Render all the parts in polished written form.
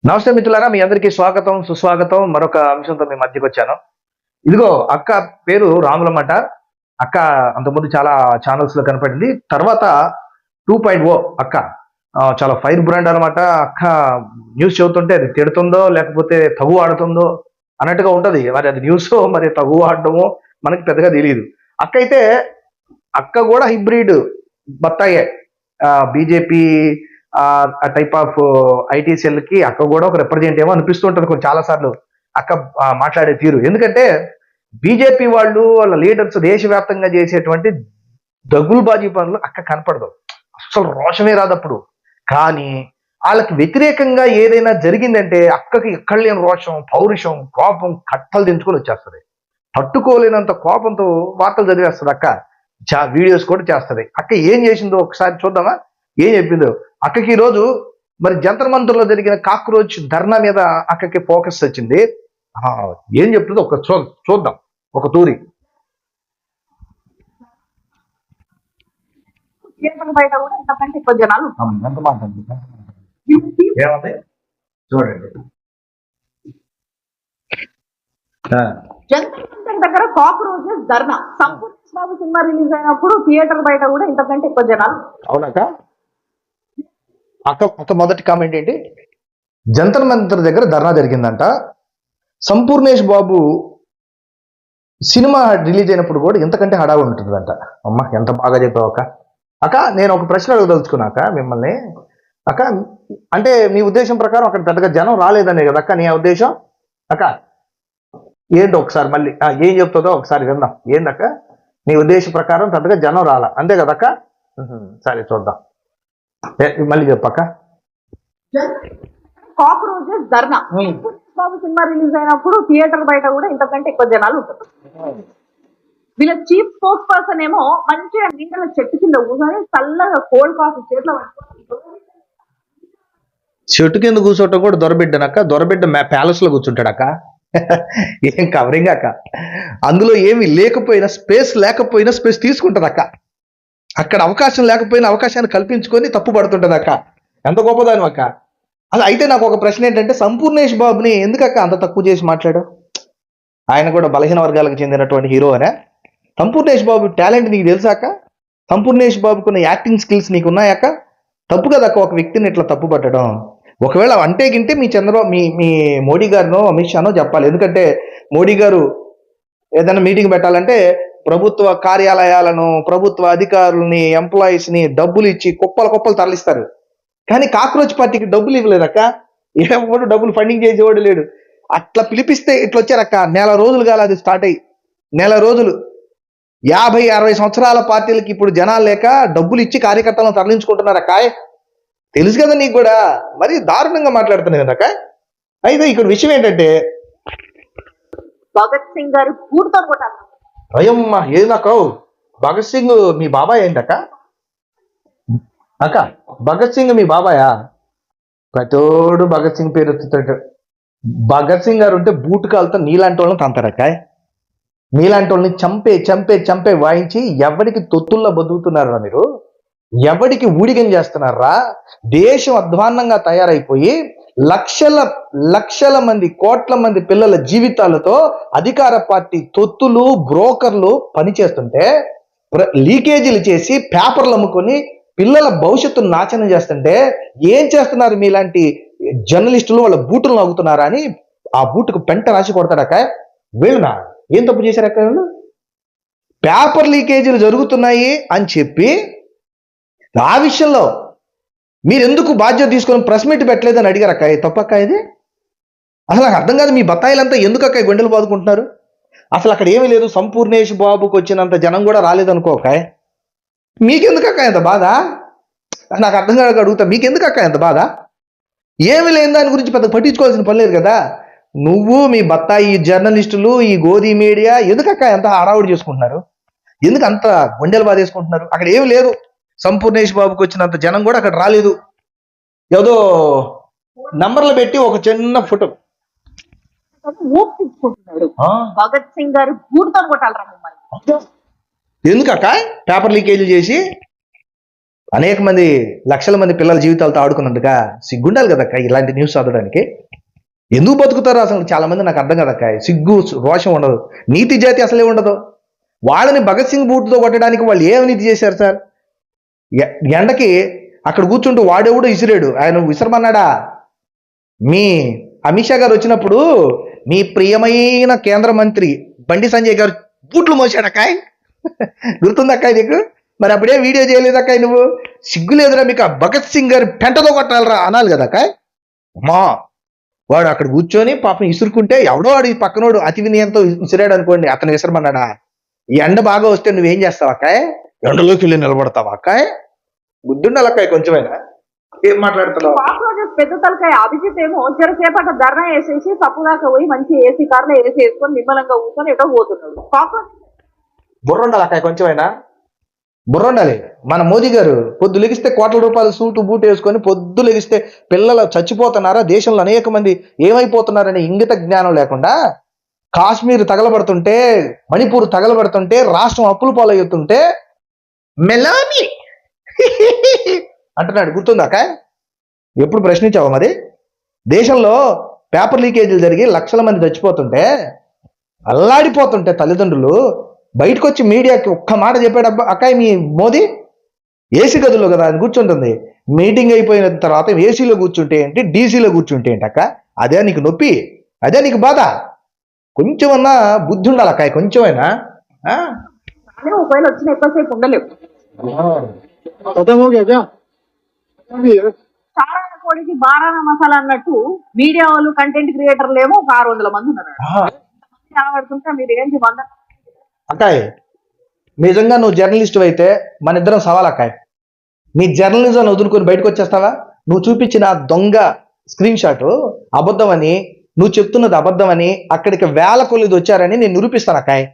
నమస్తే మిత్రులారా, మీ అందరికీ స్వాగతం సుస్వాగతం. మరొక అంశంతో మీ మధ్యకి వచ్చాను. ఇదిగో అక్క పేరు రాములమాట. అక్క అంతకుముందు చాలా ఛానల్స్ లో కనపడింది. తర్వాత 2.0 అక్క చాలా ఫైర్ బ్రాండ్ అనమాట. అక్క న్యూస్ చెబుతుంటే అది తిడుతుందో లేకపోతే తగు ఆడుతుందో అన్నట్టుగా ఉంటది. మరి అది న్యూస్ మరి తగు ఆడటమో మనకి పెద్దగా తెలియదు. అక్క అయితే అక్క కూడా హైబ్రిడ్ బత్తాయే. బీజేపీ ఆ టైప్ ఆఫ్ ఐటీ సెల్ కి అక్క కూడా ఒక రిప్రజెంట్ ఏమో అనిపిస్తుంటది కొన్ని చాలా సార్లు అక్క మాట్లాడే తీరు. ఎందుకంటే బీజేపీ వాళ్ళు వాళ్ళ లీడర్స్ దేశవ్యాప్తంగా చేసేటువంటి దగులుబాజీ పనులు అక్క కనపడదు. అసలు రోషమే రాదప్పుడు. కానీ వాళ్ళకి వ్యతిరేకంగా ఏదైనా జరిగిందంటే అక్కకి ఎక్కడ లేని రోషం, పౌరుషం, కోపం కట్టలు దించుకొని వచ్చేస్తుంది. తట్టుకోలేనంత కోపంతో వార్తలు చదివేస్తుంది అక్క. వీడియోస్ కూడా చేస్తుంది. అక్క ఏం చేసిందో ఒకసారి చూద్దామా, ఏం చెప్పిందో. అక్కకి ఈరోజు మరి జంతర్ మంతర్లో జరిగిన కాక్రోచ్ ధర్నా మీద అక్కకి ఫోకస్ వచ్చింది. ఏం చెప్తుందో ఒక చూద్దాం ఒక తూరి. బయట కూడా ఇంతకంటే ఎక్కువ జనాలు ఎంత మాట ఏమంది చూడండి. జంతర్ మంతర్ దగ్గర కాక్రోచెస్ ధర్నా. సంపూర్ణ బాబు సినిమా రిలీజ్ అయినప్పుడు థియేటర్ బయట కూడా ఇంతకంటే ఎక్కువ జనాలు. అవునాక అక్క మొదటి కామెంట్ ఏంటి? జంతర్ మంతర్ దగ్గర ధర్నా జరిగిందంట. సంపూర్ణేష్ బాబు సినిమా రిలీజ్ అయినప్పుడు కూడా ఇంతకంటే హడావుడి ఉంటుందంట. అమ్మ ఎంత బాగా చెప్పావు అక్క. అక్క నేను ఒక ప్రశ్న అడగదలుచుకున్నాక మిమ్మల్ని. అక్క అంటే మీ ఉద్దేశం ప్రకారం అక్కడ పెద్దగా జనం రాలేదనే కదా అక్క నీ ఉద్దేశం? అక్క ఏంటి ఒకసారి మళ్ళీ ఏం చెప్తుందో ఒకసారి విందాం. ఏందక్క నీ ఉద్దేశం ప్రకారం పెద్దగా జనం రాలా అంతే కదక్క? సరే చూద్దాం, మళ్ళీ చెప్పక్క. కాక్రోచెస్ ధర్నా. బాబు సినిమా రిలీజ్ అయినప్పుడు థియేటర్ బయట కూడా ఇంతకంటే ఎక్కువ జనాలు ఉంటారు. వీళ్ళ చీఫ్ స్పోక్స్ పర్సన్ ఏమో మంచిగా నీళ్ళ చెట్టు కింద కూర్చొని చల్లగా కోల్డ్ కాఫీ చేతిలో చెట్టు కింద కూర్చోటం కూడా దొరబిడ్డనక్క. దొరబిడ్డ ప్యాలెస్ లో కూర్చుంటాడక్క. ఏం కవరింగ్ అక్క. అందులో ఏమి లేకపోయినా స్పేస్ తీసుకుంటది అక్క. అక్కడ అవకాశం లేకపోయినా అవకాశాన్ని కల్పించుకొని తప్పు పడుతుంటది అక్క. ఎంత గొప్పదాని అక్క. అలా అయితే నాకు ఒక ప్రశ్న ఏంటంటే, సంపూర్ణేష్ బాబుని ఎందుకక్క అంత తక్కువ చేసి మాట్లాడు? ఆయన కూడా బలహీన వర్గాలకు చెందినటువంటి హీరో అనే. సంపూర్ణేష్ బాబు టాలెంట్ నీకు తెలుసాక? సంపూర్ణేష్ బాబుకున్న యాక్టింగ్ స్కిల్స్ నీకు ఉన్నాయాక? తప్పు కదక్క ఒక వ్యక్తిని ఇట్లా తప్పు పట్టడం. ఒకవేళ అంటే గింటే మీ మీ మోడీ గారినో అమిత్ షానో చెప్పాలి. ఎందుకంటే మోడీ గారు ఏదైనా మీటింగ్ పెట్టాలంటే ప్రభుత్వ కార్యాలయాలను, ప్రభుత్వ అధికారులని, ఎంప్లాయీస్ని డబ్బులు ఇచ్చి కుప్పలు తరలిస్తారు. కానీ కాక్రోచ్ పార్టీకి డబ్బులు ఇవ్వలేదక్క. ఎవరు డబ్బులు ఫండింగ్ చేసేవాడు లేడు. అట్లా పిలిపిస్తే ఇట్లా వచ్చారక్క. నెల రోజులు కాల అది స్టార్ట్ అయ్యి, నెల రోజులు. 50-60 సంవత్సరాల పార్టీలకి ఇప్పుడు జనాలు లేక డబ్బులు ఇచ్చి కార్యకర్తలను తరలించుకుంటున్నారక్క. తెలుసు కదా నీకు కూడా. మరి దారుణంగా మాట్లాడుతున్నాయి కదక్క. అయితే ఇక్కడ విషయం ఏంటంటే, భగత్ సింగ్ గారు పూర్తో కొట్టారు. అయ్యమ్మ ఏదక్క భగత్ సింగ్ మీ బాబాయ్ ఏంటక్క? అక్క భగత్ సింగ్ మీ బాబాయా? ప్రతోడు భగత్ సింగ్ పేరు ఎత్తుతాడు. భగత్ సింగ్ గారు ఉంటే బూటు కాలుతో నీలాంటి వాళ్ళని తంతారక్క. నీలాంటి వాళ్ళని చంపే వాయించి ఎవరికి తొత్తుల్లో బతుకుతున్నారా మీరు? ఎవడికి ఊడిగం చేస్తున్నారా? దేశం అధ్వాన్నంగా తయారైపోయి లక్షల మంది, కోట్ల మంది పిల్లల జీవితాలతో అధికార పార్టీ తొత్తులు, బ్రోకర్లు పనిచేస్తుంటే, లీకేజీలు చేసి పేపర్లు అమ్ముకొని పిల్లల భవిష్యత్తును నాశనం చేస్తుంటే ఏం చేస్తున్నారు మీలాంటి జర్నలిస్టులు? వాళ్ళ బూటులు నవ్వుతున్నారా అని ఆ బూటుకు పెంట రాసి కొడతాడక్క. వీళ్ళనా ఏం తప్పు చేశారక్క? వీళ్ళు పేపర్ లీకేజీలు జరుగుతున్నాయి అని చెప్పి ఆ విషయంలో మీరెందుకు బాధ్యత తీసుకొని ప్రెస్ మీట్ పెట్టలేదని అడిగారక్క. తప్పక్క ఇది? అసలు నాకు అర్థం కాదు. మీ బత్తాయిలంతా ఎందుకక్క గుండెలు బాదుకుంటున్నారు? అసలు అక్కడ ఏమీ లేదు. సంపూర్ణేష్ బాబుకి వచ్చినంత జనం కూడా రాలేదనుకోక. మీకెందుకక్క ఎంత బాధ? నాకు అర్థం కాక అడుగుతా, మీకెందుకక్క ఎంత బాధ? ఏమి లేని దాని గురించి పెద్ద పట్టించుకోవాల్సిన పని లేదు కదా. నువ్వు మీ బత్తాయి జర్నలిస్టులు, ఈ గోధి మీడియా ఎందుకక్క ఎంత హడావుడి చేసుకుంటున్నారు? ఎందుకు అంత గుండెలు బాధేసుకుంటున్నారు? అక్కడ ఏమి లేదు. సంపూర్ణేష్ బాబుకి వచ్చినంత జనం కూడా అక్కడ రాలేదు. ఏదో నంబర్లు పెట్టి ఒక చిన్న ఫోటో భగత్ సింగ్ గారు పూర్తో కొట్టాలరా మిమ్మల్ని. ఎందుకక్క పేపర్ లీకేజీలు చేసి అనేక మంది లక్షల మంది పిల్లల జీవితాలతో ఆడుకున్నందుక సిగ్గుండాలి కదక్క ఇలాంటి న్యూస్ చదవడానికి. ఎందుకు బతుకుతారు అసలు చాలా మంది నాకు అర్థం కదక్క. సిగ్గు రోషం ఉండదు, నీతి జాతి అసలే ఉండదు. వాళ్ళని భగత్ సింగ్ బూట్తో కొట్టడానికి వాళ్ళు ఏం నీతి చేశారు సార్? ఎండకి అక్కడ కూర్చుంటూ వాడెవడో ఇసిరాడు, ఆయన విసరమన్నాడా? మీ అమిత్ షా గారు వచ్చినప్పుడు మీ ప్రియమైన కేంద్ర మంత్రి బండి సంజయ్ గారు బూట్లు మోసాడక్కాయ్. గుర్తుందక్కాయ్ నీకు? మరి అప్పుడే వీడియో చేయలేదక్కాయ్ నువ్వు? సిగ్గు లేదురా మీకు? ఆ భగత్ సింగ్ గారి పెంటతో కొట్టాలరా అనాలి కదక్కాయ్. అమ్మా వాడు అక్కడ కూర్చొని పాపం ఇసురుకుంటే ఎవడో వాడు పక్కనోడు అతి వినయంతో విసిరాడు అనుకోండి, అతను విసరమన్నాడా? ఈ ఎండ బాగా వస్తే నువ్వేం చేస్తావు అక్కాయ్? ఎండలోకి వెళ్ళి నిలబడతావు అక్కాయ్? బుద్ధుండాలక్కాయ్ కొంచెమైనా. ఏం మాట్లాడుతున్నావు? కాక్రోచెస్ పెద్ద తలకాయ అభిజిత్ ఏమో జరసేపట ధర్నా వేసేసి తప్పుదాకా పోయి మంచి ఏసీ కార్లో ఏసీ వేసుకొని నిమ్మలంగా కూర్చొని ఎటో పోతున్నాడు. కాక్రోచ్ బుర్ర ఉండాలి అక్కాయ్ కొంచెమైనా, బుర్ర ఉండాలి. మన మోదీ గారు పొద్దు లెగిస్తే కోట్ల రూపాయలు సూటు బూటు వేసుకొని పొద్దు లెగిస్తే పిల్లలు చచ్చిపోతున్నారా, దేశంలో అనేక మంది ఏమైపోతున్నారనే ఇంగిత జ్ఞానం లేకుండా కాశ్మీర్ తగలబడుతుంటే, మణిపూర్ తగలబడుతుంటే, రాష్ట్రం అప్పులు పాలవుతుంటే మెలాని అంటున్నాడు. గుర్తుందాక? ఎప్పుడు ప్రశ్నించావు మరి? దేశంలో పేపర్ లీకేజీలు జరిగి లక్షల మంది చచ్చిపోతుంటే, అల్లాడిపోతుంటే తల్లిదండ్రులు బయటకు వచ్చి మీడియాకి ఒక్క మాట చెప్పాడు అక్కాయ్ మీ మోదీ. ఏసీ గదుల్లో కదా అది కూర్చుంటుంది. మీటింగ్ అయిపోయిన తర్వాత ఏసీలో కూర్చుంటే ఏంటి, డీసీలో కూర్చుంటే ఏంటి అక్క? అదే నీకు నొప్పి, అదే నీకు బాధ. కొంచెమన్నా బుద్ధి ఉండాలి అక్కాయ్ కొంచెమైనా. ఒకవేళ వచ్చిన ఎక్కువసేపు ఉండలేవు. చారాన కోడికి బారాన మసాలా అన్నట్టు మీడియా వాళ్ళు కంటెంట్ క్రియేటర్లు ఏమో ఒక 600 మంది ఉన్నారు. కనబడుతుంటే మీరు ఏంటి వంద అక్కాయ్. నిజంగా నువ్వు జర్నలిస్ట్ అయితే మన ఇద్దరం సవాల్ అక్కాయ్. నీ జర్నలిజం వదులుకొని బయటకు వచ్చేస్తావా? నువ్వు చూపించిన దొంగ స్క్రీన్ షాట్ అబద్ధమని, నువ్వు చెప్తున్నది అబద్ధమని, అక్కడికి వేల కొద్ది వచ్చారని నేను నిరూపిస్తాను అక్కాయ్.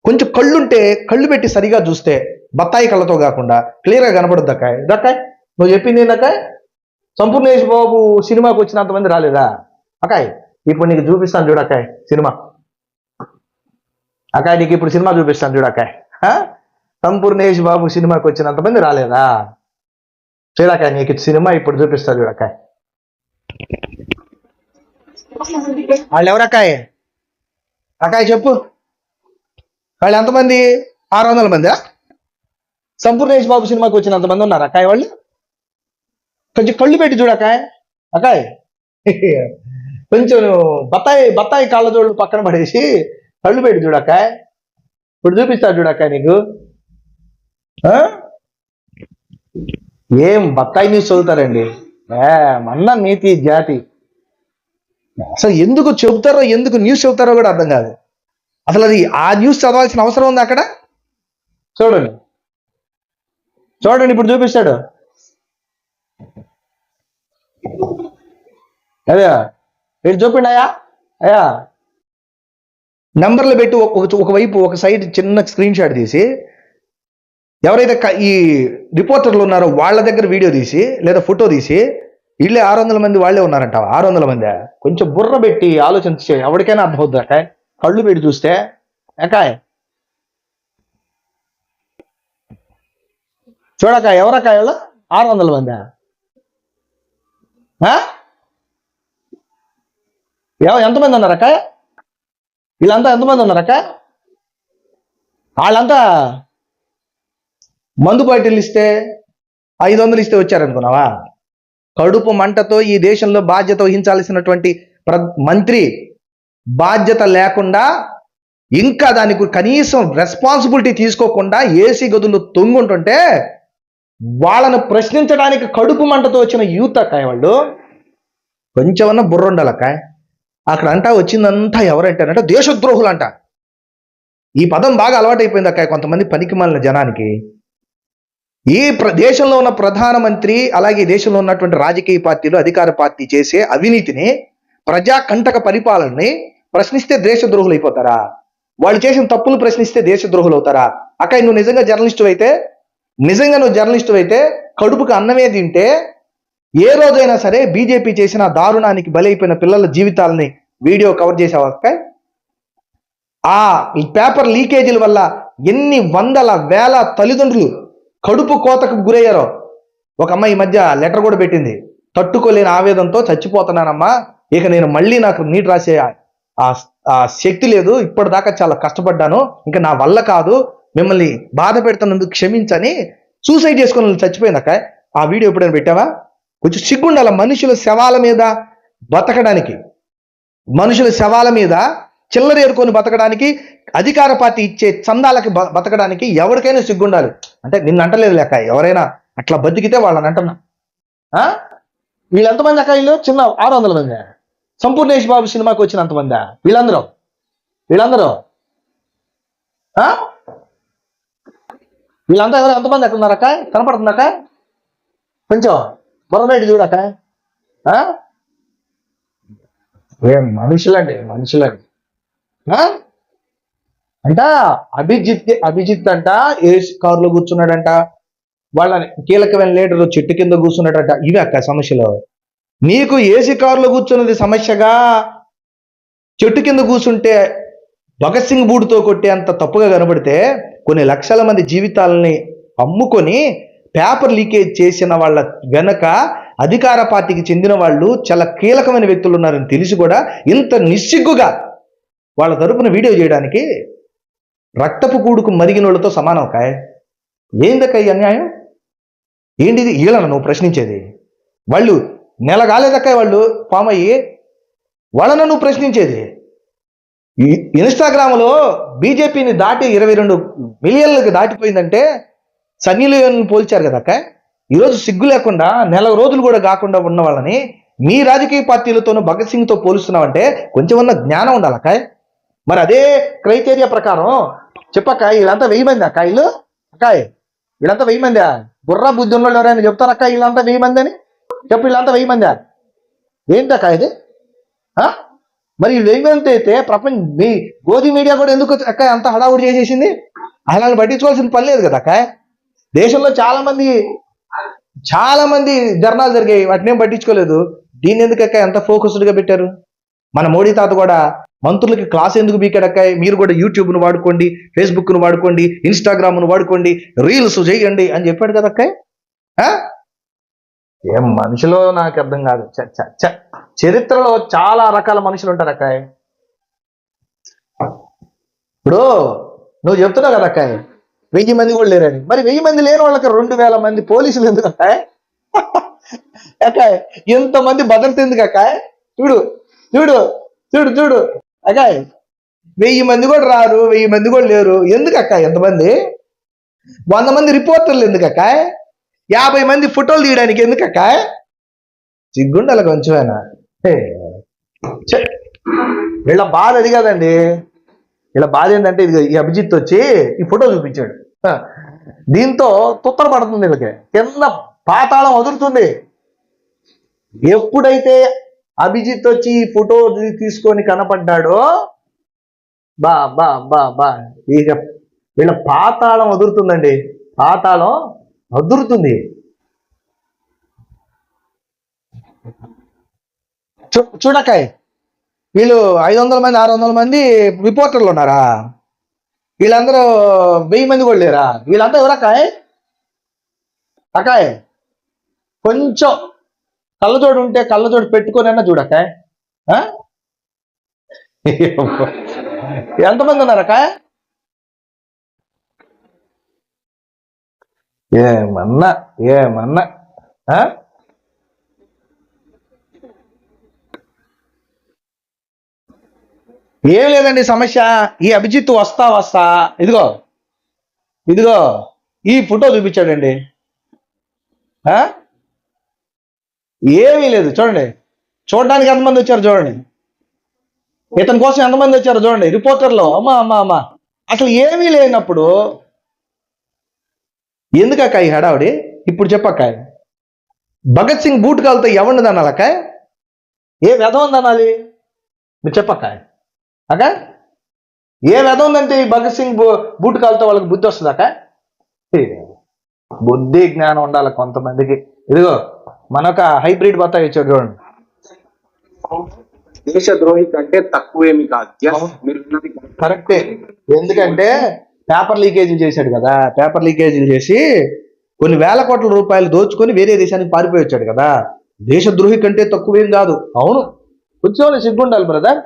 కొంచెం కళ్ళుంటే కళ్ళు పెట్టి సరిగా చూస్తే బత్తాయి కళ్ళతో కాకుండా క్లియర్గా కనపడుద్ది అక్కాయ్. దక్కాయ్ నువ్వు చెప్పింది ఏందక్కాయ్? సంపూర్ణేష్ బాబు సినిమాకి వచ్చినంతమంది రాలేదా అక్కాయ్? ఇప్పుడు నీకు చూపిస్తాను చూడక్కాయ్ సినిమా. అక్కాయ్ నీకు ఇప్పుడు సినిమా చూపిస్తాను చూడక్కాయ్. సంపూర్ణేష్ బాబు సినిమాకి వచ్చినంతమంది రాలేదా? చూడక్కాయ్ నీకు సినిమా ఇప్పుడు చూపిస్తాను చూడక్కాయ్. వాళ్ళు ఎవరక్కాయ్? అక్కాయ్ చెప్పు, వాళ్ళు ఎంతమంది? 600 మందా? సంపూర్ణేష్ బాబు సినిమాకి వచ్చినంతమంది ఉన్నారు అక్కాయ్ వాళ్ళు? కొంచెం కళ్ళు పెట్టి చూడక్కాయ్. అక్కాయ్ కొంచెం బత్తాయి కాళ్ళజోళ్ళు పక్కన పడేసి కళ్ళు పెట్టి చూడక్కాయ్. ఇప్పుడు చూపిస్తాడు చూడక్కాయ్ నీకు. ఏం బత్తాయి న్యూస్ చదువుతారండి? మన్న నీతి జాతి. అసలు ఎందుకు చెబుతారో, ఎందుకు న్యూస్ చెబుతారో కూడా అర్థం కాదు. అసలు అది ఆ న్యూస్ చదవాల్సిన అవసరం ఉంది అక్కడ? చూడండి చూడండి ఇప్పుడు చూపిస్తాడు. అదే మీరు చూపండి అయ్యా. అయ్యా నంబర్లు పెట్టి ఒకవైపు ఒక సైడ్ చిన్న స్క్రీన్ షాట్ తీసి ఎవరైతే ఈ రిపోర్టర్లు ఉన్నారో వాళ్ళ దగ్గర వీడియో తీసి లేదా ఫోటో తీసి వీళ్ళే 600 మంది వాళ్ళే ఉన్నారంట. 600 మంది. కొంచెం బుర్ర పెట్టి ఆలోచించే ఎవరికైనా అర్థం అవుతుంది అక్కాయ్. కళ్ళు పెట్టి చూస్తే అక్కాయ్. చూడక్కాయ్ ఎవరక్కాయ్ వాళ్ళు? 600 మంది. ఎంతమంది ఉన్నారక్క? వీళ్ళంతా ఎంతమంది ఉన్నారక్క? వాళ్ళంతా మందు బాటిల్ ఇస్తే 500 ఇస్తే వచ్చారనుకున్నావా? కడుపు మంటతో ఈ దేశంలో బాధ్యత వహించాల్సినటువంటి మంత్రి బాధ్యత లేకుండా, ఇంకా దానికి కనీసం రెస్పాన్సిబిలిటీ తీసుకోకుండా ఏసీ గదులు తొంగుంటుంటే వాళ్ళను ప్రశ్నించడానికి కడుపు మంటతో వచ్చిన యూత్ అక్కాయ్ వాళ్ళు. కొంచెమన్నా బుర్ర ఉండాలక్కాయ్. అక్కడ అంటా వచ్చిందంతా ఎవరంటారంటే దేశద్రోహులు అంట. ఈ పదం బాగా అలవాటైపోయింది అక్కాయ్ కొంతమంది పనికిమాలిన జనానికి. ఈ దేశంలో ఉన్న ప్రధానమంత్రి అలాగే దేశంలో ఉన్నటువంటి రాజకీయ పార్టీలు, అధికార పార్టీ చేసే అవినీతిని, ప్రజాకంటక పరిపాలనని ప్రశ్నిస్తే దేశద్రోహులు అయిపోతారా? వాళ్ళు చేసిన తప్పులు ప్రశ్నిస్తే దేశద్రోహులు అవుతారా? అక్కాయ్ నువ్వు నిజంగా జర్నలిస్టు అయితే కడుపుకు అన్నమే తింటే ఏ రోజైనా సరే బీజేపీ చేసిన దారుణానికి బలైపోయిన పిల్లల జీవితాలని వీడియో కవర్ చేసావా అక్కాయ్? ఆ పేపర్ లీకేజీల వల్ల ఎన్ని వందల వేల తల్లిదండ్రులు కడుపు కోతకు గురయ్యారో. ఒక అమ్మాయి ఈ మధ్య లెటర్ కూడా పెట్టింది, తట్టుకోలేని ఆవేదంతో చచ్చిపోతున్నానమ్మా, ఇక నేను మళ్ళీ నాకు నీట్ రాసే ఆ శక్తి లేదు, ఇప్పటిదాకా చాలా కష్టపడ్డాను, ఇంకా నా వల్ల కాదు, మిమ్మల్ని బాధ పెడుతున్నందుకు క్షమించని సూసైడ్ చేసుకుని చచ్చిపోయింది అక్క. ఆ వీడియో ఎప్పుడైనా పెట్టావా? కొంచెం సిగ్గుండాల మనుషుల శవాల మీద బతకడానికి, మనుషుల శవాల మీద చిల్లర ఏరుకొని బతకడానికి, అధికార పార్టీ ఇచ్చే చందాలకి బతకడానికి ఎవరికైనా సిగ్గుండాలి. అంటే నిన్ను అంటలేదు లెక్క, ఎవరైనా అట్లా బతికితే వాళ్ళని అంటున్నా. వీళ్ళు ఎంతమంది అక్క? వీళ్ళు చిన్న 600 మంది. సంపూర్ణేష్ బాబు సినిమాకి వచ్చిన అంతమంది వీళ్ళందరూ వీళ్ళంతా ఎవరు ఎంతమంది అక్కడ ఉన్నారక్క? కనపడుతుందక్క? కొంచెం బొరబెట్టి చూడక్క. ఏం మనుషులండి. అంట అభిజిత్ అంట ఏసీ కారులో కూర్చున్నాడంట, వాళ్ళ కీలకమైన లీడర్ చెట్టు కింద కూర్చున్నాడంట. ఇవి అక్క సమస్యలు. నీకు ఏసీ కారులో కూర్చున్నది సమస్యగా, చెట్టు కింద కూర్చుంటే భగత్ సింగ్ బూటుతో కొట్టే అంత తప్పుగా కనబడితే, కొన్ని లక్షల మంది జీవితాలని అమ్ముకొని పేపర్ లీకేజ్ చేసిన వాళ్ళ వెనక అధికార పార్టీకి చెందిన వాళ్ళు చాలా కీలకమైన వ్యక్తులు ఉన్నారని తెలిసి కూడా ఇంత నిస్సిగ్గుగా వాళ్ళ తరపున వీడియో చేయడానికి రక్తపు కూడుకు మరిగినోళ్ళతో సమానం కాయ్. ఏందక్క ఈ అన్యాయం? ఏంటిది? వీళ్ళను నువ్వు ప్రశ్నించేది? వాళ్ళు నెల కాలేదక్క వాళ్ళు ఫామ్ అయ్యి, వాళ్ళను నువ్వు ప్రశ్నించేది? ఇన్స్టాగ్రామ్లో బీజేపీని దాటి 22 మిలియన్లకు దాటిపోయిందంటే సన్నీ లియోన్ పోల్చారు కదక్క. ఈరోజు సిగ్గు లేకుండా నెల రోజులు కూడా కాకుండా ఉన్న వాళ్ళని మీ రాజకీయ పార్టీలతోనూ భగత్ సింగ్తో పోలుస్తున్నావంటే కొంచెం ఉన్న జ్ఞానం ఉండాలక్క. మరి అదే క్రైటీరియా ప్రకారం చెప్పక్క, వీళ్ళంతా 1000 మంది అక్క. వీళ్ళంతా 1000 మంది. బుర్రా బుద్ధి ఉన్న వాళ్ళు ఎవరైనా చెప్తారక్క వీళ్ళంతా 1000 మంది అని? చెప్పు, వీళ్ళంతా 1000 మంది ఏంటక్క ఇది? మరి 1000 మంది అయితే మీ గోధి మీడియా కూడా ఎందుకు అక్క అంత హడావుడి చేసేసింది? అలా పట్టించుకోవాల్సిన పని లేదు కదా అక్క. దేశంలో చాలా మంది ధర్నాలు జరిగాయి, వాటిని ఏం పట్టించుకోలేదు. దీన్ని ఎందుకు అక్క ఎంత ఫోకస్డ్గా పెట్టారు? మన మోడీ తాత కూడా మంత్రులకి క్లాస్ ఎందుకు బీకాడక్క? మీరు కూడా యూట్యూబ్ను వాడుకోండి, ఫేస్బుక్ను వాడుకోండి, ఇన్స్టాగ్రామ్ను వాడుకోండి, రీల్స్ చేయండి అని చెప్పాడు కదక్క. ఏం మనుషులో నాకు అర్థం కాదు. చరిత్రలో చాలా రకాల మనుషులు ఉంటారు అక్క. ఇప్పుడు నువ్వు చెప్తున్నావు కదా అక్క 1000 మంది కూడా లేరని. మరి 1000 మంది లేని వాళ్ళకి 2000 మంది పోలీసులు ఎందుకు అక్క? ఎంతమంది భద్రత ఎందుకు అక్క? చూడు అక్క, 1000 మంది కూడా రారు, 1000 మంది కూడా లేరు. ఎందుకు అక్క? ఎంతమంది? 100 మంది రిపోర్టర్లు ఎందుకు అక్క? 50 మంది ఫోటోలు తీయడానికి ఎందుకు అక్క? సిగ్గుండాలి కొంచెమైనా. వీళ్ళ బాధ అది కాదండి. వీళ్ళ బాధ ఏంటంటే ఈ అభిజిత్ వచ్చి ఈ ఫోటో చూపించాడు, దీంతో తుత్తర పడుతుంది వీళ్ళకి, కింద పాతాళం వదులుతుంది. ఎప్పుడైతే అభిజిత్ వచ్చి ఈ ఫోటో తీసుకొని కనపడ్డాడో ఇక వీళ్ళ పాతాళం వదులుతుందండి. పాతాళం వదులుతుంది. చూడకాయ్, వీళ్ళు 500 మంది 600 మంది రిపోర్టర్లు ఉన్నారా? వీళ్ళందరూ 1000 మంది కూడా లేరా? వీళ్ళంతా ఎవరక్కాయ్? కొంచెం కళ్ళజోడు ఉంటే కళ్ళజోడు పెట్టుకోనన్నా చూడక్కాయ్. ఎంతమంది ఉన్నారక్క? ఏమన్నా ఏం లేదండి సమస్య. ఈ అభిజిత్ వస్తా ఇదిగో ఈ ఫోటో చూపించాడండి. ఏమీ లేదు. చూడడానికి ఎంతమంది వచ్చారు చూడండి, ఇతని కోసం ఎంతమంది వచ్చారు చూడండి రిపోర్టర్లు. అమ్మా అసలు ఏమీ లేనప్పుడు ఎందుకక్క ఈ హడావుడి? ఇప్పుడు చెప్పక్క, భగత్ సింగ్ బూట్ కాలుతో ఎవరిని దనాలక్క? ఏ వ్యధం దనాలి? మీరు చెప్పక్క. ఏ వ్యధం ఉందంటే ఈ భగత్ సింగ్ బూట్ కాలుతో వాళ్ళకి బుద్ధి వస్తుంది అక్క? బుద్ధి జ్ఞానం ఉండాలి కొంతమందికి. ఇదిగో మనొక హైబ్రిడ్ బత్తాయి ఇచ్చాడు చూడండి. దేశద్రోహి కంటే తక్కువేమి కాదు. మీరు కరెక్టే. ఎందుకంటే పేపర్ లీకేజీలు చేశాడు కదా. పేపర్ లీకేజీలు చేసి కొన్ని వేల కోట్ల రూపాయలు దోచుకొని వేరే దేశానికి పారిపోయి వచ్చాడు కదా. దేశద్రోహి కంటే తక్కువేం కాదు. అవును, కొంచెం సిగ్గుండాలి బ్రదర్.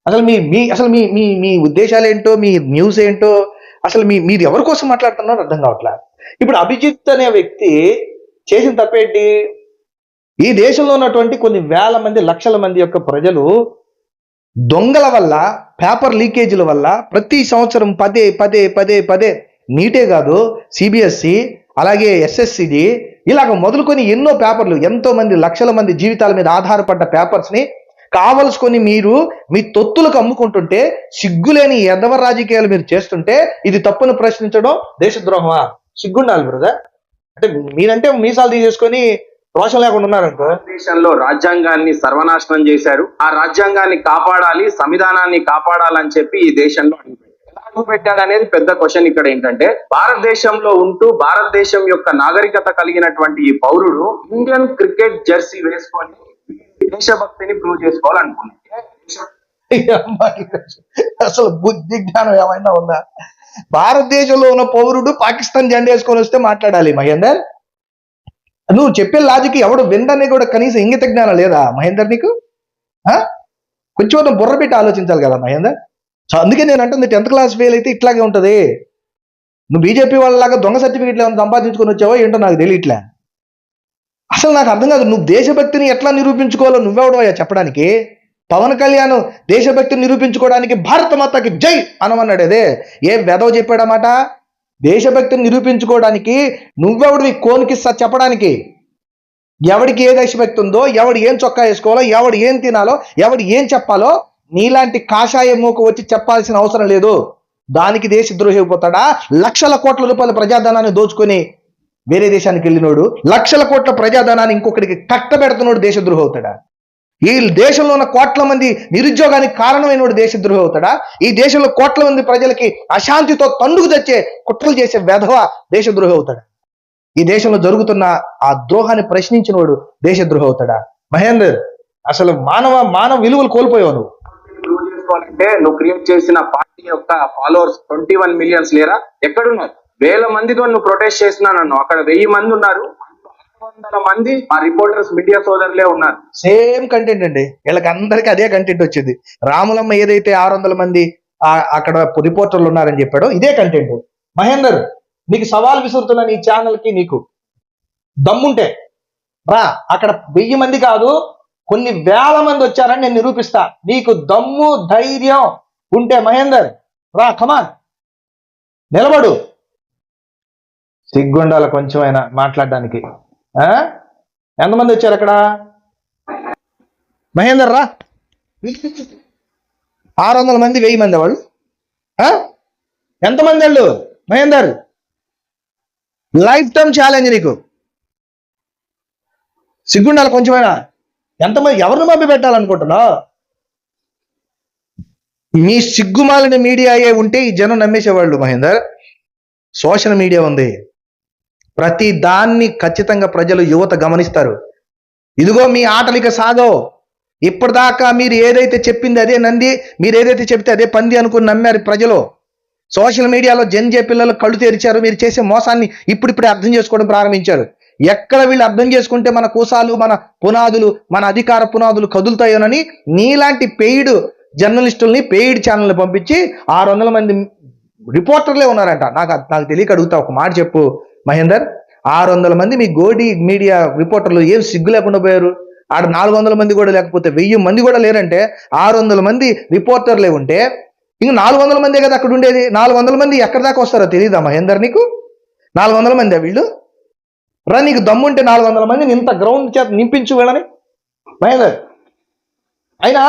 అసలు మీ మీ అసలు మీ మీ మీ ఉద్దేశాలు ఏంటో, మీ న్యూస్ ఏంటో, అసలు మీరు ఎవరి కోసం మాట్లాడుతున్నారో అర్థం కావట్లా. ఇప్పుడు అభిజిత్ అనే వ్యక్తి చేసిన తప్పేంటి? ఈ దేశంలో ఉన్నటువంటి కొన్ని వేల మంది, లక్షల మంది యొక్క ప్రజలు దొంగల వల్ల, పేపర్ లీకేజీల వల్ల ప్రతి సంవత్సరం పదే పదే పదే పదే నీటే కాదు, సిబిఎస్ఈ, అలాగే ఎస్ఎస్సిడి, ఇలాగ మొదలుకొని ఎన్నో పేపర్లు, ఎంతో మంది లక్షల మంది జీవితాల మీద ఆధారపడ్డ పేపర్స్ని కావలసుకొని మీరు మీ తొత్తులకు అమ్ముకుంటుంటే, సిగ్గులేని ఎదవ రాజకీయాలు మీరు చేస్తుంటే, ఇది తప్పును ప్రశ్నించడం దేశద్రోహమా? సిగ్గుండాలి బ్రదర్. అంటే మీరంటే మీసాలు తీసేసుకొని రోషం లేకుండా ఉన్నారనుకో. దేశంలో రాజ్యాంగాన్ని సర్వనాశనం చేశారు. ఆ రాజ్యాంగాన్ని కాపాడాలి, సంవిధానాన్ని కాపాడాలని చెప్పి ఈ దేశంలో ఎలా పెట్టాడు అనేది పెద్ద క్వశ్చన్. ఇక్కడ ఏంటంటే, భారతదేశంలో ఉంటూ భారతదేశం యొక్క నాగరికత కలిగినటువంటి ఈ పౌరుడు ఇండియన్ క్రికెట్ జెర్సీ వేసుకొని దేశభక్తిని ప్రూవ్ చేసుకోవాలనుకున్నాడు. అసలు బుద్ధి జ్ఞానం ఏమైనా ఉందా? భారతదేశంలో ఉన్న పౌరుడు పాకిస్తాన్ జెండా వేసుకొని వస్తే మాట్లాడాలి మహేందర్? నువ్వు చెప్పే లాజిక్ ఎవడు విందని కూడా కనీసం ఇంగిత జ్ఞానం లేదా మహేందర్ నీకు? కొంచెం బుర్ర పెట్టి ఆలోచించాలి కదా మహేందర్. సో అందుకే నేను అంటుంది, 10th క్లాస్ ఫెయిల్ అయితే ఇట్లాగే ఉంటది. నువ్వు బీజేపీ వాళ్ళలాగా దొంగ సర్టిఫికెట్లు ఏమైనా సంపాదించుకొని వచ్చావో ఏంటో నాకు తెలియట్లే. అసలు నాకు అర్థం కాదు, నువ్వు దేశభక్తిని ఎట్లా నిరూపించుకోవాలో నువ్వెవడవయ్యా చెప్పడానికి? పవన్ కళ్యాణ్ దేశభక్తిని నిరూపించుకోవడానికి భారత మాతకి జై అనమన్నాడు. అదే ఏ వెదవ చెప్పాడన్నమాట? దేశభక్తిని నిరూపించుకోవడానికి నువ్వెవడివి కోనికిస్తా చెప్పడానికి? ఎవడికి ఏ దేశభక్తి ఉందో, ఎవడు ఏం చొక్కా వేసుకోవాలో, ఎవడు ఏం తినాలో, ఎవడు ఏం చెప్పాలో నీలాంటి కాషాయ మూక వచ్చి చెప్పాల్సిన అవసరం లేదు. దానికి దేశద్రోహి అయిపోతాడా? లక్షల కోట్ల రూపాయల ప్రజాధనాన్ని దోచుకొని వేరే దేశానికి వెళ్ళినోడు, లక్షల కోట్ల ప్రజాధనాన్ని ఇంకొకరికి కట్టబెడుతున్నాడు దేశద్రోహి అవుతాడా? ఈ దేశంలో ఉన్న కోట్ల మంది నిరుద్యోగానికి కారణమైనోడు దేశద్రోహి అవుతాడా? ఈ దేశంలో కోట్ల మంది ప్రజలకి అశాంతితో తండుకు తెచ్చే కుట్రలు చేసే వెధవ దేశద్రోహి అవుతాడా? ఈ దేశంలో జరుగుతున్న ఆ ద్రోహాన్ని ప్రశ్నించినోడు దేశద్రోహి అవుతాడా? మహేందర్, అసలు మానవ విలువలు కోల్పోయావు నువ్వు. ప్రూవ్ చేసుకోవాలంటే నువ్వు క్రియేట్ చేసిన పార్టీ యొక్క ఫాలోవర్స్ 21 మిలియన్స్ లేరా? ఎక్కడున్నారు? వేల మందితో నువ్వు ప్రొటెస్ట్ చేస్తున్నాను. అక్కడ 1000 మంది ఉన్నారు, 600 మంది ఆ రిపోర్టర్స్, మీడియా సోదరులే ఉన్నారు. సేమ్ కంటెంట్ అండి, వీళ్ళకి అందరికీ అదే కంటెంట్ వచ్చింది. రాములమ్మ ఏదైతే 600 మంది అక్కడ రిపోర్టర్లు ఉన్నారని చెప్పాడో ఇదే కంటెంట్. మహేందర్, నీకు సవాల్ విసురుతున్నా, నీ ఛానల్ కి నీకు దమ్ముంటే రా, అక్కడ 1000 మంది కాదు కొన్ని వేల మంది వచ్చారని నేను నిరూపిస్తా. నీకు దమ్ము ధైర్యం ఉంటే మహేందర్ రా, కమాన్, నిలబడు. సిగ్గుండాల కొంచెమైనా మాట్లాడడానికి. ఎంతమంది వచ్చారు అక్కడ? మహేందర్ రా. 600 మంది, 1000 మంది వాళ్ళు. ఎంతమంది వాళ్ళు మహేందర్? లైఫ్ టైం ఛాలెంజ్ నీకు. సిగ్గుండాల కొంచెమైనా. ఎంతమంది, ఎవరిని మభ్య పెట్టాలనుకుంటున్నావు? మీ సిగ్గుమాలిన మీడియా అయ్యే ఉంటే ఈ జనం నమ్మేసేవాళ్ళు మహేందర్. సోషల్ మీడియా ఉంది, ప్రతి దాన్ని ఖచ్చితంగా ప్రజలు, యువత గమనిస్తారు. ఇదిగో మీ ఆటలిక సాగో. ఇప్పటిదాకా మీరు ఏదైతే చెప్పింది అదే నంది, మీరు ఏదైతే చెప్తే అదే పంది అనుకుని నమ్మారు ప్రజలు. సోషల్ మీడియాలో జెన్జే పిల్లలు కళ్ళు తెరిచారు. మీరు చేసే మోసాన్ని ఇప్పుడిప్పుడే అర్థం చేసుకోవడం ప్రారంభించారు. ఎక్కడ వీళ్ళు అర్థం చేసుకుంటే మన కోసాలు, మన పునాదులు, మన అధికార పునాదులు కదులుతాయోనని నీలాంటి పెయిడ్ జర్నలిస్టుల్ని, పెయిడ్ ఛానల్ని పంపించి 600 మంది రిపోర్టర్లే ఉన్నారంట. నాకు తెలియక అడుగుతా, ఒక మాట చెప్పు మహేందర్. 600 మంది మీ గోడి మీడియా రిపోర్టర్లు ఏం సిగ్గు లేకుండా పోయారు? ఆడ 400 మంది కూడా లేకపోతే 1000 మంది కూడా లేరంటే 600 మంది రిపోర్టర్లే ఉంటే ఇంక 400 మందే కదా అక్కడ ఉండేది. 400 మంది ఎక్కడి దాకా వస్తారో తెలియదా మహేందర్ నీకు? 400 మంది వీళ్ళు రా. నీకు దమ్ముంటే 400 మందిని ఇంత గ్రౌండ్ చేత నింపించు వీళ్ళని మహేందర్. అయినా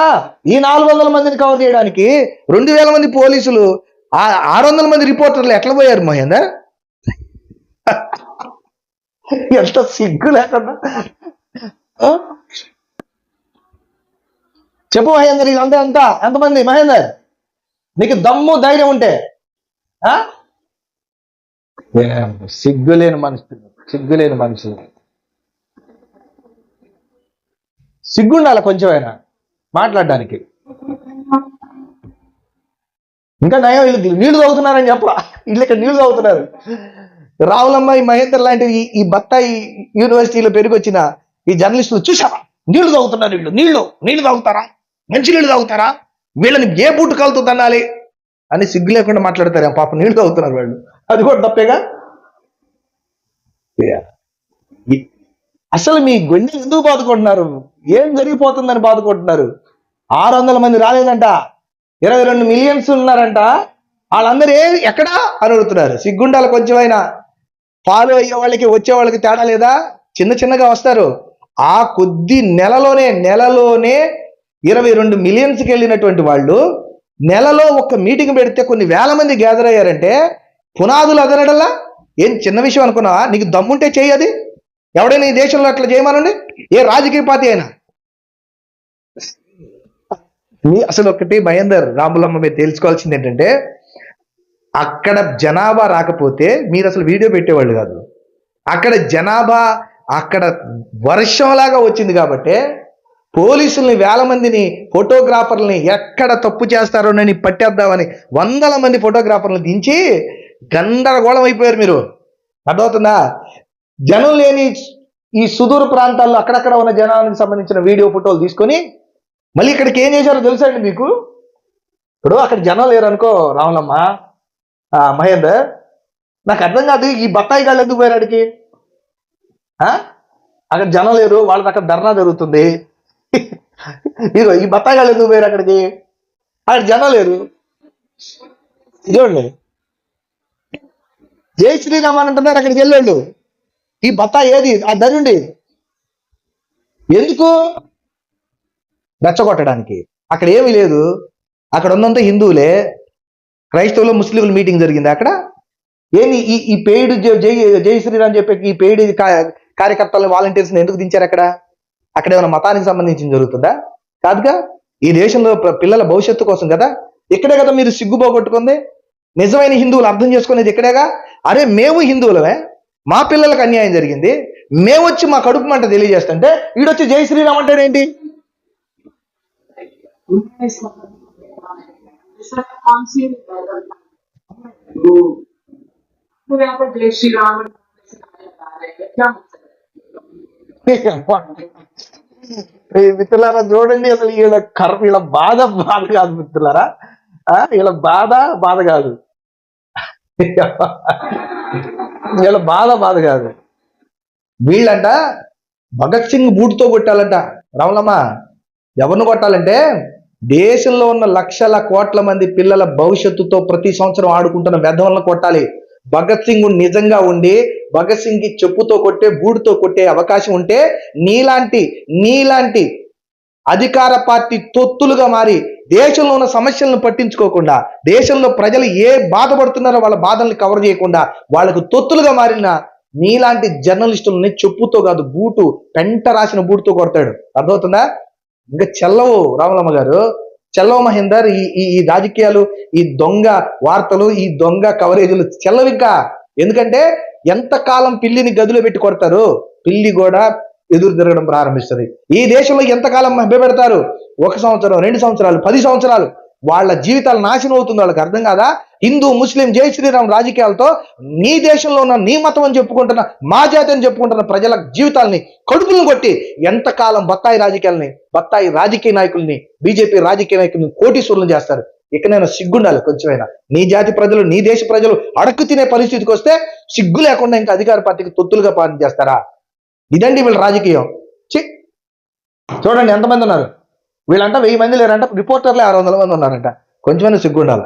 ఈ 400 మందిని కవర్ చేయడానికి 2000 మంది పోలీసులు, 600 మంది రిపోర్టర్లు ఎట్లా పోయారు మహేందర్? ఎంత సిగ్గు లేకుండా. చెప్పు మహేందర్, ఇదంతా ఎంతమంది మహేందర్? నీకు దమ్ము ధైర్యం ఉంటే. సిగ్గులేని మనుషులు. సిగ్గుండాలి కొంచెమైనా మాట్లాడడానికి. ఇంకా నయం, వీళ్ళు నీళ్లు తాగుతున్నారని చెప్ప, వీళ్ళు ఇక్కడ నీళ్లు తాగుతున్నారు. రావులమ్మ ఈ మహేందర్ లాంటి ఈ బత్తాయి యూనివర్సిటీలో పెరిగొచ్చిన ఈ జర్నలిస్టులు చూసావా, నీళ్లు తాగుతున్నారు వీళ్ళు, నీళ్లు తాగుతారా, మంచి నీళ్లు తాగుతారా, వీళ్ళని ఏ బూటు కలుతూ తన్నాలి అని సిగ్గు లేకుండా మాట్లాడతారు. పాపం నీళ్లు తాగుతున్నారు వాళ్ళు, అది కూడా తప్పేగా. అసలు మీ గుండె ఎందుకు బాదుకుంటున్నారు? ఏం జరిగిపోతుందని బాదుకుంటున్నారు? 600 మంది రాలేదంట, 22 మిలియన్స్ ఉన్నారంట, వాళ్ళందరూ ఎక్కడా అని అడుగుతున్నారు. సిగ్గుండాలి కొంచెమైనా. ఫాలో అయ్యే వాళ్ళకి వచ్చే వాళ్ళకి తేడా లేదా? చిన్నగా వస్తారు. ఆ కొద్ది నెలలోనే 22 మిలియన్స్కి వెళ్ళినటువంటి వాళ్ళు నెలలో ఒక్క మీటింగ్ పెడితే కొన్ని వేల మంది గ్యాదర్ అయ్యారంటే పునాదులు అదనడల్లా ఏం చిన్న విషయం అనుకున్నావా? నీకు దమ్ముంటే చేయి. అది ఎవడైనా ఈ దేశంలో అట్లా చేయమనండి, ఏ రాజకీయ పార్టీ అయినా. అసలు ఒకటి మహేందర్, రాములమ్మ మీరు తెలుసుకోవాల్సింది ఏంటంటే, అక్కడ జనాభా రాకపోతే మీరు అసలు వీడియో పెట్టేవాళ్ళు కాదు. అక్కడ జనాభా అక్కడ వర్షంలాగా వచ్చింది కాబట్టి పోలీసుల్ని, వేల మందిని, ఫోటోగ్రాఫర్లని ఎక్కడ తప్పు చేస్తారోనని పట్టేద్దామని 100ల మంది ఫోటోగ్రాఫర్లను దించి గందరగోళం అయిపోయారు మీరు. అర్థమవుతుందా? జనం లేని ఈ సుదూర ప్రాంతాల్లో అక్కడక్కడ ఉన్న జనానికి సంబంధించిన వీడియో ఫోటోలు తీసుకొని మళ్ళీ ఇక్కడికి ఏం చేశారో తెలుసా అండి మీకు? ఇప్పుడు అక్కడ జనం లేరు అనుకో రాములమ్మ, మహేందర్, నాకు అర్థం కాదు ఈ బత్తాయి గాళ్ళు ఎందుకు పోయారు అడిగి? అక్కడ జనం లేరు, వాళ్ళకి అక్కడ ధర్నా జరుగుతుంది. ఇదిగో ఈ బత్తాయి గాళ్ళు ఎందుకు పోయారు అక్కడికి? అక్కడ జనం లేరు. చూడండి, జై శ్రీరామ్ అని అంటున్నారు, అక్కడికి వెళ్ళాడు. ఈ బత్తాయి ఏది? ఆ ధనుండి ఎందుకు? రెచ్చగొట్టడానికి. అక్కడ ఏమీ లేదు, అక్కడ ఉన్నంత హిందువులే. క్రైస్తవులు, ముస్లింలు మీటింగ్ జరిగింది అక్కడ. ఏమి ఈ పెయిడ్ జై శ్రీరామ్ చెప్పే ఈ పెయిడ్ కార్యకర్తలు, వాలంటీర్స్ ఎందుకు దించారు అక్కడ? అక్కడ ఏమైనా మతానికి సంబంధించి జరుగుతుందా? కాదుగా. ఈ దేశంలో పిల్లల భవిష్యత్తు కోసం కదా. ఇక్కడే కదా మీరు సిగ్గుపోగొట్టుకుంది. నిజమైన హిందువులు అర్థం చేసుకునేది ఇక్కడేగా. అరే మేము హిందువులమే, మా పిల్లలకు అన్యాయం జరిగింది, మేము వచ్చి మా కడుపు మంట తెలియజేస్తుంటే వీడొచ్చి జై శ్రీరామ్ అంటాడేంటి? మిత్రులారా చూడండి, అసలు వీళ్ళ బాధ కాదు మిత్రులారా, వీళ్ళ బాధ కాదు, వీళ్ళ బాధ కాదు. వీళ్ళంట భగత్ సింగ్ బూటుతో కొట్టాలంట. రాములమ్మ, ఎవరిని కొట్టాలంటే దేశంలో ఉన్న లక్షల కోట్ల మంది పిల్లల భవిష్యత్తుతో ప్రతి సంవత్సరం ఆడుకుంటున్న వెధవలను కొట్టాలి. భగత్ సింగ్ నిజంగా ఉండి భగత్ సింగ్ కి చెప్పుతో కొట్టే, బూటుతో కొట్టే అవకాశం ఉంటే నీలాంటి అధికార పార్టీ తొత్తులుగా మారి దేశంలో ఉన్న సమస్యలను పట్టించుకోకుండా, దేశంలో ప్రజలు ఏ బాధపడుతున్నారో వాళ్ళ బాధల్ని కవర్ చేయకుండా వాళ్ళకు తొత్తులుగా మారిన నీలాంటి జర్నలిస్టులని చెప్పుతో కాదు, బూటు, పెంట రాసిన బూటుతో కొడతాడు. అర్థమవుతుందా? ఇంకా చెల్లవు రాములమ్మ గారు, చెల్లవు మహేందర్. ఈ రాజకీయాలు, ఈ దొంగ వార్తలు, ఈ దొంగ కవరేజీలు చెల్లవు ఇంకా. ఎందుకంటే ఎంతకాలం పిల్లిని గదిలో పెట్టి కొడతారు, పిల్లి కూడా ఎదురు తిరగడం ప్రారంభిస్తుంది. ఈ దేశంలో ఎంతకాలం మభ్యపెడతారు? 1 సంవత్సరం, 2 సంవత్సరాలు, 10 సంవత్సరాలు వాళ్ళ జీవితాలు నాశనం అవుతుంది. వాళ్ళకి అర్థం కాదా? హిందూ, ముస్లిం, జై శ్రీరామ్ రాజకీయాలతో నీ దేశంలో ఉన్న నీ మతం అని చెప్పుకుంటున్న, మా జాతి అని చెప్పుకుంటున్న ప్రజల జీవితాలని కడుపులను కొట్టి ఎంతకాలం బత్తాయి రాజకీయ నాయకుల్ని, బీజేపీ రాజకీయ నాయకుల్ని కోటీశ్వరులను చేస్తారు. ఇకనైనా సిగ్గుండాలి కొంచెమైనా. నీ జాతి ప్రజలు, నీ దేశ ప్రజలు అడక్కు తినే పరిస్థితికి వస్తే సిగ్గు లేకుండా ఇంకా అధికార పార్టీకి తొత్తులుగా పాలన చేస్తారా? ఇదండి వీళ్ళ రాజకీయం. చూడండి ఎంతమంది ఉన్నారు వీళ్ళంట. 1000 మంది లేరంట, రిపోర్టర్లే 600 మంది ఉన్నారంట. కొంచెమైనా సిగ్గుండాలి.